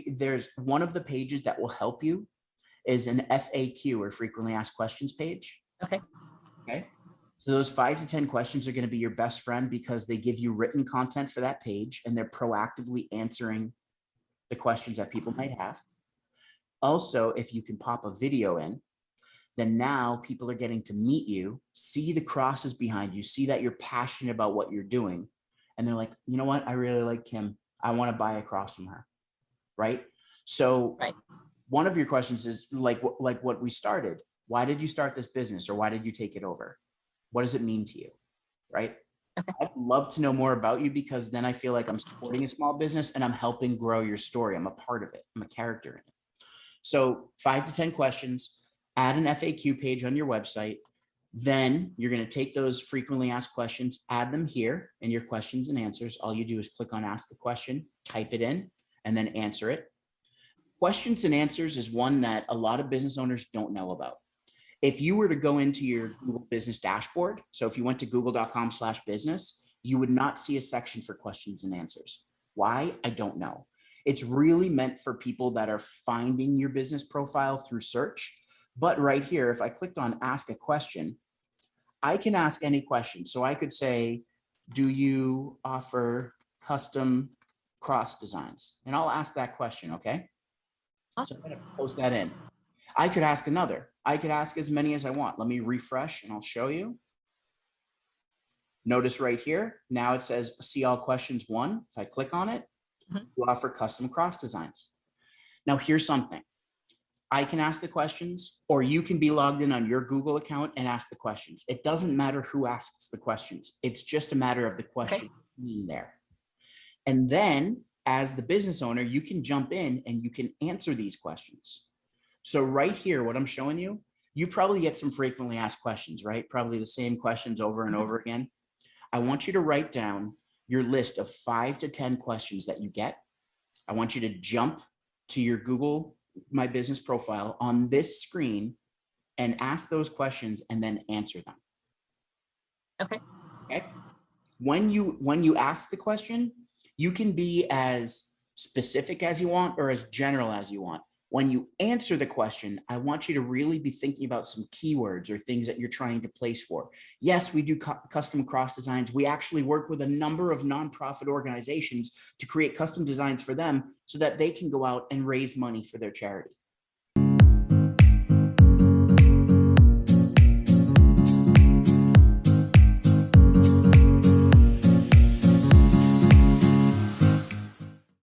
there's one of the pages that will help you is an FAQ, or frequently asked questions page. Okay. Okay. So those 5 to 10 questions are going to be your best friend because they give you written content for that page and they're proactively answering the questions that people might have. Also, if you can pop a video in, then now people are getting to meet you, see the crosses behind you, see that you're passionate about what you're doing. And they're like, you know what? I really like Kim. I want to buy a cross from her. Right. So one of your questions is like what we started. Why did you start this business, or why did you take it over? What does it mean to you? Right. Okay. I'd love to know more about you, because then I feel like I'm supporting a small business and I'm helping grow your story. I'm a part of it. I'm a character in it. So 5 to 10 questions, add an FAQ page on your website. Then you're going to take those frequently asked questions, add them here in your questions and answers. All you do is click on ask a question, type it in, and then answer it. Questions and answers is one that a lot of business owners don't know about. If you were to go into your Google business dashboard, so if you went to google.com/business, you would not see a section for questions and answers. Why? I don't know. It's really meant for people that are finding your business profile through search. But right here, if I clicked on ask a question, I can ask any question. So I could say, do you offer custom cross designs? And I'll ask that question, okay? Awesome. So I'm going to post that in. I could ask another. I could ask as many as I want. Let me refresh and I'll show you. Notice right here, now it says see all questions 1. If I click on it, you offer custom cross designs. Now here's something. I can ask the questions, or you can be logged in on your Google account and ask the questions. It doesn't matter who asks the questions. It's just a matter of the question being there. And then as the business owner, you can jump in and you can answer these questions. So right here, what I'm showing you, you probably get some frequently asked questions, right? Probably the same questions over and over again. I want you to write down your list of 5 to 10 questions that you get. I want you to jump to your Google My Business profile on this screen and ask those questions and then answer them. Okay. Okay. When you ask the question, you can be as specific as you want or as general as you want. When you answer the question, I want you to really be thinking about some keywords or things that you're trying to place for. Yes, we do custom cross designs. We actually work with a number of nonprofit organizations to create custom designs for them so that they can go out and raise money for their charity.